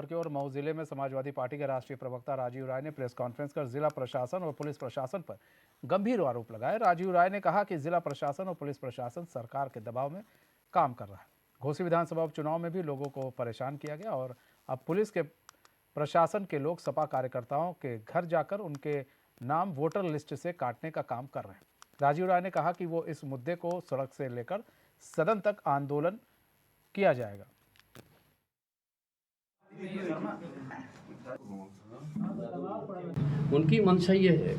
खबर की ओर। मऊ जिले में समाजवादी पार्टी के राष्ट्रीय प्रवक्ता राजीव राय ने प्रेस कॉन्फ्रेंस कर जिला प्रशासन और पुलिस प्रशासन पर गंभीर आरोप लगाए। राजीव राय ने कहा कि जिला प्रशासन और पुलिस प्रशासन सरकार के दबाव में काम कर रहा है। घोसी विधानसभा उपचुनाव में भी लोगों को परेशान किया गया और अब पुलिस के प्रशासन के लोग सपा कार्यकर्ताओं के घर जाकर उनके नाम वोटर लिस्ट से काटने का काम कर रहे हैं। राजीव राय ने कहा कि वो इस मुद्दे को सड़क से लेकर सदन तक आंदोलन किया जाएगा। उनकी मंशा ये है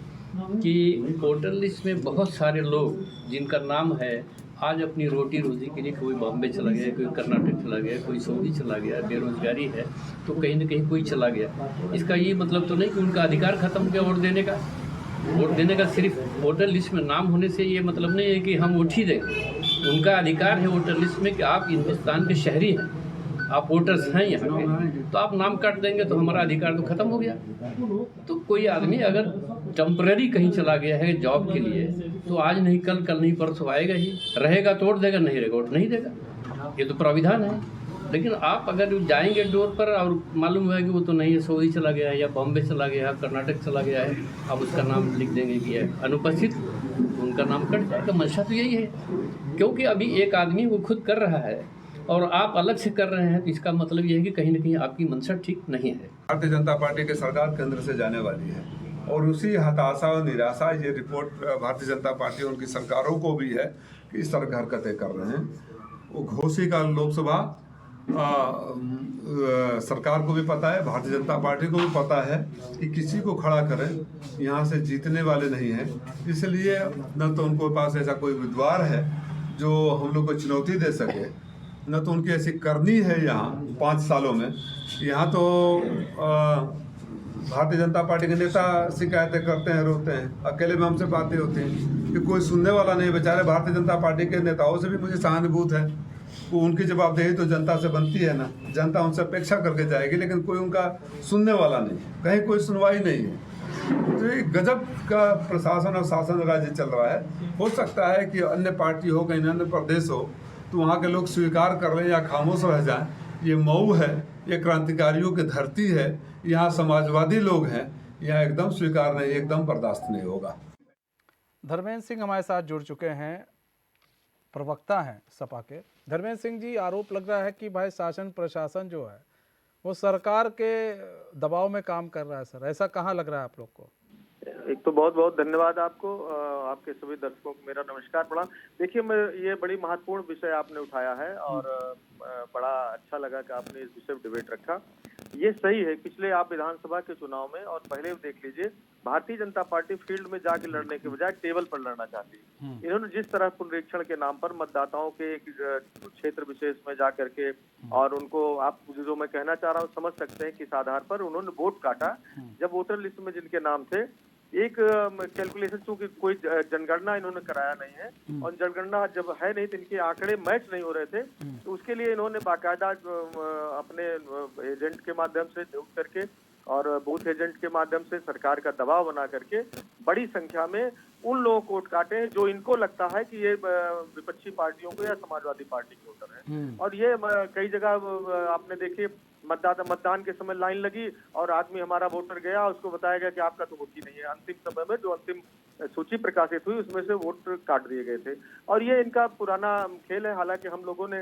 कि वोटर लिस्ट में बहुत सारे लोग जिनका नाम है, आज अपनी रोटी रोजी के लिए कोई बॉम्बे चला गया, कोई कर्नाटक चला गया, कोई सऊदी चला गया, बेरोजगारी है तो कहीं ना कहीं कोई चला गया। इसका ये मतलब तो नहीं कि उनका अधिकार खत्म किया वोट देने का। वोट देने का सिर्फ वोटर लिस्ट में नाम होने से ये मतलब नहीं है कि हम वोट ही देंगे। उनका अधिकार है वोटर लिस्ट में कि आप हिंदुस्तान के शहरी हैं, आप वोटर्स हैं यहाँ के, तो आप नाम काट देंगे तो हमारा अधिकार तो खत्म हो गया। तो कोई आदमी अगर टेम्पररी कहीं चला गया है जॉब के लिए तो आज नहीं कल, कल नहीं परसों आएगा ही, रहेगा तो वोट देगा, नहीं रहेगा वोट नहीं देगा। ये तो प्राविधान है। लेकिन आप अगर जाएंगे डोर पर और मालूम हुआ कि वो तो नहीं है, सऊदी चला गया है या बॉम्बे चला गया है, कर्नाटक चला गया है, अब उसका नाम लिख देंगे कि है अनुपस्थित, उनका नाम कट जाएगा। मंशा तो यही है, क्योंकि अभी एक आदमी वो खुद कर रहा है और आप अलग से कर रहे हैं, तो इसका मतलब ये है कि कहीं ना कहीं आपकी मंशा ठीक नहीं है। भारतीय जनता पार्टी की सरकार केंद्र से जाने वाली है और उसी हताशा और निराशा ये रिपोर्ट भारतीय जनता पार्टी और उनकी सरकारों को भी है कि इस तरह हरकतें कर रहे हैं। वो घोसी का लोकसभा सरकार को भी पता है, भारतीय जनता पार्टी को भी पता है कि किसी को खड़ा करें यहाँ से जीतने वाले नहीं हैं। इसलिए न तो उनको पास ऐसा कोई उम्मीदवार है जो हम लोग को चुनौती दे सके, न तो उनकी ऐसी करनी है। यहाँ 5 सालों में यहाँ तो भारतीय जनता पार्टी के नेता शिकायतें करते हैं, रोते हैं, अकेले में हमसे बातें होती हैं कि कोई सुनने वाला नहीं। बेचारे भारतीय जनता पार्टी के नेताओं से भी मुझे सहानुभूत है। वो उनकी जवाबदेही तो जनता से बनती है ना, जनता उनसे अपेक्षा करके जाएगी, लेकिन कोई उनका सुनने वाला नहीं, कहीं कोई सुनवाई नहीं है। तो ये गजब का प्रशासन और शासन राज्य चल रहा है। हो सकता है कि अन्य पार्टी हो, कहीं अन्य प्रदेश हो, तो वहाँ के लोग स्वीकार कर लें या खामोश रह जाएं। ये मऊ है, ये क्रांतिकारियों की धरती है, यहाँ समाजवादी लोग हैं, यहाँ एकदम स्वीकार नहीं, एकदम बर्दाश्त नहीं होगा। धर्मेंद्र सिंह हमारे साथ जुड़ चुके हैं, प्रवक्ता हैं सपा के। धर्मेंद्र सिंह जी, आरोप लग रहा है कि भाई शासन प्रशासन जो है वो सरकार के दबाव में काम कर रहा है। सर, ऐसा कहाँ लग रहा है आप लोग को? एक तो बहुत बहुत धन्यवाद आपको, आपके सभी दर्शकों को मेरा नमस्कार प्रणाम। देखिए, मैं ये बड़ी महत्वपूर्ण विषय आपने उठाया है और बड़ा अच्छा लगा कि आपने इस विषय पर डिबेट रखा। ये सही है, पिछले आप विधानसभा के चुनाव में और पहले भी देख लीजिए, भारतीय जनता पार्टी फील्ड में जाके लड़ने के बजाय टेबल पर लड़ना चाहती है। इन्होंने जिस तरह पुनरीक्षण के नाम पर मतदाताओं के एक क्षेत्र विशेष में जा करके और उनको, आप जो मैं कहना चाह रहा हूँ समझ सकते हैं किस आधार पर उन्होंने वोट काटा। जब वोटर लिस्ट में जिनके नाम थे, एक कैलकुलेशन, चूंकि कोई जनगणना इन्होंने कराया नहीं है और जनगणना जब है नहीं तो इनके आंकड़े मैच नहीं हो रहे थे, तो उसके लिए इन्होंने बाकायदा अपने एजेंट के माध्यम से नियुक्त करके और बूथ एजेंट के माध्यम से सरकार का दबाव बना करके बड़ी संख्या में उन लोगों को वोट काटे हैं जो इनको लगता है कि ये विपक्षी पार्टियों को या समाजवादी पार्टी के वोटर हैं। और ये कई जगह आपने देखिए, मतदान के समय लाइन लगी और आदमी हमारा वोटर गया, उसको बताया गया कि आपका तो वोट ही नहीं है। अंतिम समय में जो अंतिम सूची प्रकाशित हुई उसमें से वोट काट दिए गए थे। और ये इनका पुराना खेल है। हालांकि हम लोगों ने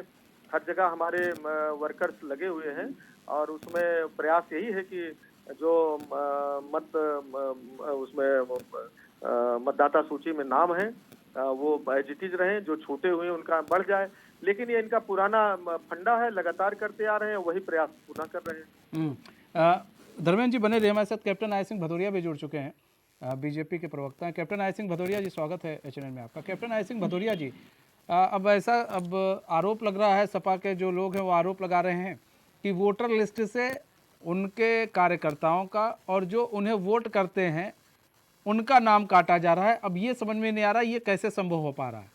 हर जगह हमारे वर्कर्स लगे हुए हैं और उसमें प्रयास यही है कि जो उसमें मतदाता सूची में नाम है वो एजिटीज रहे, जो छूटे हुए हैं उनका बढ़ जाए। लेकिन ये इनका पुराना फंडा है, लगातार करते आ रहे हैं, वही प्रयास पूरा कर रहे हैं। धर्मेंद्र जी बने रहे हमारे साथ। कैप्टन आय सिंह भदौरिया भी जुड़ चुके हैं, बीजेपी के प्रवक्ता हैं। कैप्टन आय सिंह भदौरिया जी, स्वागत है एचएनएन में आपका। कैप्टन आय सिंह भदौरिया जी, अब आरोप लग रहा है, सपा के जो लोग हैं वो आरोप लगा रहे हैं कि वोटर लिस्ट से उनके कार्यकर्ताओं का और जो उन्हें वोट करते हैं उनका नाम काटा जा रहा है। अब ये समझ में नहीं आ रहा ये कैसे संभव हो पा रहा है?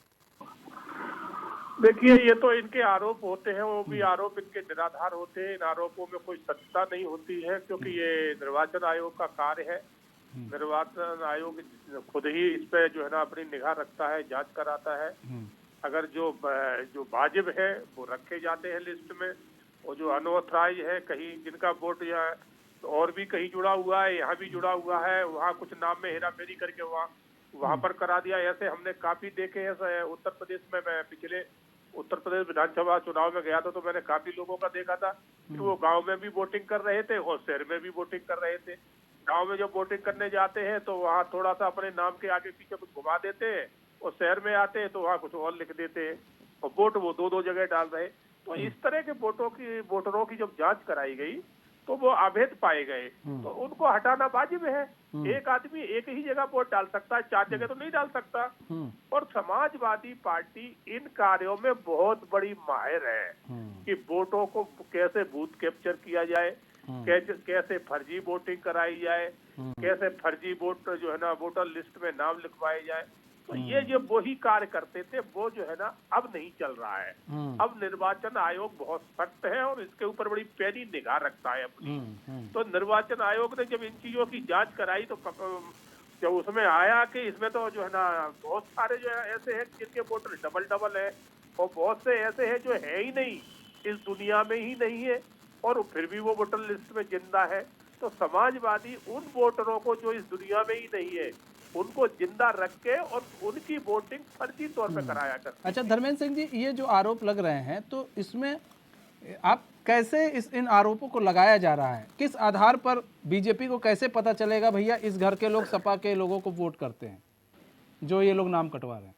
देखिए, ये तो इनके आरोप होते हैं, वो भी आरोप इनके निराधार होते हैं। इन आरोपों में कोई सत्यता नहीं होती है, क्योंकि ये निर्वाचन आयोग का कार्य है। निर्वाचन आयोग खुद ही इस पे जो है ना अपनी निगाह रखता है, जांच कराता है। अगर जो वाजिब है वो रखे जाते हैं लिस्ट में, वो जो अनऑथराइज है, कहीं जिनका वोट यहाँ और भी कहीं जुड़ा हुआ है, यहाँ भी जुड़ा हुआ है, वहाँ कुछ नाम में हेरा फेरी करके वहाँ पर करा दिया। ऐसे हमने काफी देखे हैं उत्तर प्रदेश में। मैं पिछले उत्तर प्रदेश विधानसभा चुनाव में गया था तो मैंने काफी लोगों का देखा था कि वो गांव में भी वोटिंग कर रहे थे और शहर में भी वोटिंग कर रहे थे। गांव में जब वोटिंग करने जाते हैं तो वहाँ थोड़ा सा अपने नाम के आगे पीछे कुछ घुमा देते हैं, और शहर में आते हैं तो वहाँ कुछ और लिख देते हैं, और वोट वो दो जगह डाल रहे। तो इस तरह के वोटरों की जब जांच कराई गई तो वो अवैध पाए गए, तो उनको हटाना वाजिब है। एक आदमी एक ही जगह वोट डाल सकता है, 4 जगह तो नहीं डाल सकता। और समाजवादी पार्टी इन कार्यों में बहुत बड़ी माहिर है कि वोटों को कैसे बूथ कैप्चर किया जाए, कैसे फर्जी वोटिंग कराई जाए, कैसे फर्जी वोट जो है ना वोटर लिस्ट में नाम लिखवाए जाए। तो ये जो वही कार्य करते थे वो जो है ना अब नहीं चल रहा है। अब निर्वाचन आयोग बहुत सख्त है और इसके ऊपर बड़ी पैनी निगाह रखता है अपनी। तो निर्वाचन आयोग ने जब इन चीजों की जांच कराई तो जब उसमें आया कि इसमें तो जो है ना बहुत सारे जो है ऐसे हैं जिनके वोटर डबल है, और बहुत से ऐसे हैं जो है ही नहीं, इस दुनिया में ही नहीं है, और फिर भी वो वोटर लिस्ट में जिंदा है। तो समाजवादी उन वोटरों को जो इस दुनिया में ही नहीं है उनको जिंदा रख के और उनकी वोटिंग फर्जी तौर पे कराया करते। अच्छा धर्मेंद्र सिंह जी, ये जो आरोप लग रहे हैं तो इसमें आप कैसे इन आरोपों को लगाया जा रहा है, किस आधार पर बीजेपी को कैसे पता चलेगा भैया इस घर के लोग सपा के लोगों को वोट करते हैं जो ये लोग नाम कटवा रहे हैं?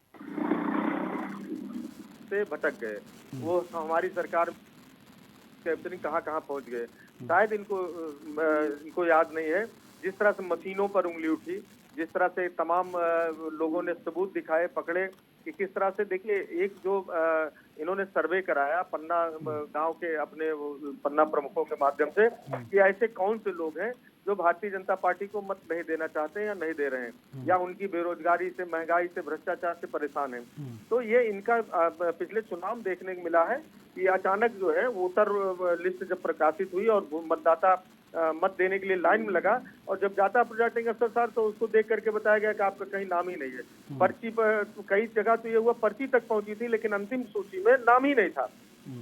से भटक गए, वो हमारी सरकार कैप्चरिंग कहाँ पहुंच गए, शायद इनको याद नहीं है। जिस तरह से मशीनों पर उंगली उठी, जिस तरह से तमाम लोगों ने सबूत दिखाए, पकड़े कि किस तरह से, देखिए एक जो इन्होंने सर्वे कराया पन्ना गांव के अपने पन्ना प्रमुखों के माध्यम से कि ऐसे कौन से लोग हैं जो भारतीय जनता पार्टी को मत नहीं देना चाहते हैं या नहीं दे रहे हैं, या उनकी बेरोजगारी से, महंगाई से, भ्रष्टाचार से परेशान हैं। तो ये इनका पिछले चुनाव देखने को मिला है कि अचानक जो है वोटर लिस्ट जब प्रकाशित हुई और मतदाता मत देने के लिए लाइन में लगा, और जब जाता प्रिजाइडिंग अफसर सर तो उसको देख करके बताया गया कि आपका कहीं नाम ही नहीं है। पर्ची पर कई जगह तो ये हुआ पर्ची तक पहुंची थी लेकिन अंतिम सूची में नाम ही नहीं था,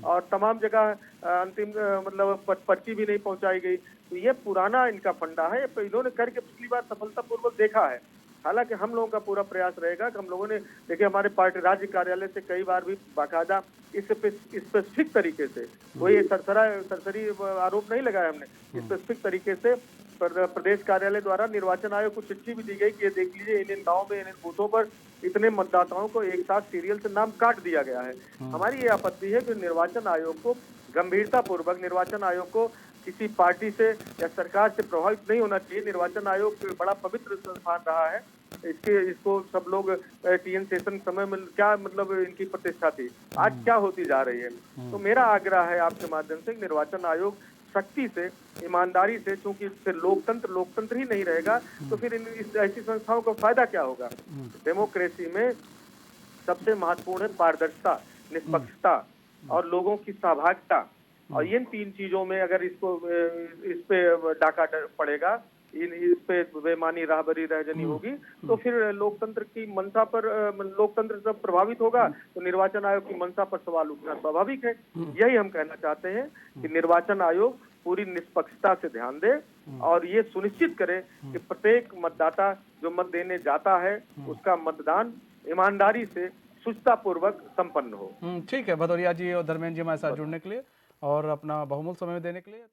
और तमाम जगह अंतिम मतलब पर्ची भी नहीं पहुंचाई गई। तो ये पुराना इनका फंडा है, इन्होंने करके पिछली बार सफलतापूर्वक देखा है। हालांकि हम लोगों का पूरा प्रयास रहेगा कि हम लोगों ने देखिए हमारे पार्टी राज्य कार्यालय से कई बार भी बाकायदा स्पेसिफिक तरीके से, कोई सरसरी आरोप नहीं लगाया हमने, स्पेसिफिक तरीके से प्रदेश कार्यालय द्वारा निर्वाचन आयोग को चिट्ठी भी दी गई कि ये देख लीजिए इन गाँव में इन बूथों पर इतने मतदाताओं को एक साथ सीरियल से नाम काट दिया गया है। हमारी ये आपत्ति है कि निर्वाचन आयोग को गंभीरता पूर्वक, निर्वाचन आयोग को किसी पार्टी से या सरकार से प्रभावित नहीं होना चाहिए। निर्वाचन आयोग बड़ा पवित्र संस्थान रहा है, इसको सब लोग टीएन सेशन समय में क्या मतलब इनकी प्रतिष्ठा थी, आज क्या होती जा रही है। तो मेरा आग्रह है आपके माध्यम से निर्वाचन आयोग सख्ती से, ईमानदारी से, क्योंकि फिर लोकतंत्र ही नहीं रहेगा तो फिर ऐसी संस्थाओं का फायदा क्या होगा। डेमोक्रेसी में सबसे महत्वपूर्ण है पारदर्शिता, निष्पक्षता और लोगों की सहभागिता, और इन 3 चीजों में अगर इस पे डाका पड़ेगा, इस पे बेमानी राहबरी रहजनी होगी तो फिर लोकतंत्र की मंशा पर, लोकतंत्र जब प्रभावित होगा तो निर्वाचन आयोग की मंशा पर सवाल उठना स्वाभाविक है। यही हम कहना चाहते हैं कि निर्वाचन आयोग पूरी निष्पक्षता से ध्यान दे और ये सुनिश्चित करे कि प्रत्येक मतदाता जो मत देने जाता है उसका मतदान ईमानदारी से, शुचिता पूर्वक संपन्न हो। ठीक है भदौरिया जी और धर्मेंद्र जी हमारे साथ जुड़ने के लिए और अपना बहुमूल्य समय देने के लिए।